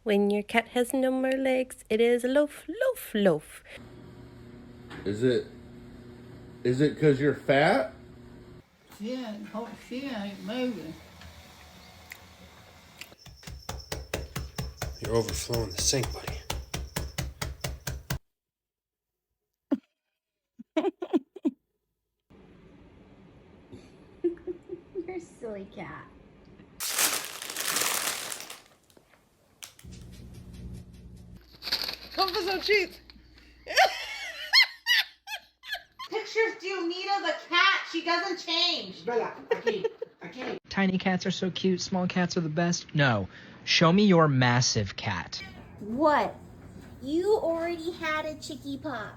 When your cat has no more legs, it is a loaf, loaf, loaf. Is it because you're fat? She ain't moving. You're overflowing the sink, buddy. You're a silly cat. Comfort so cheap. Pictures Diomeda the cat. She doesn't change. Bella, I can't. Tiny cats are so cute, small cats are the best. No, show me your massive cat. What? You already had a chickie pop.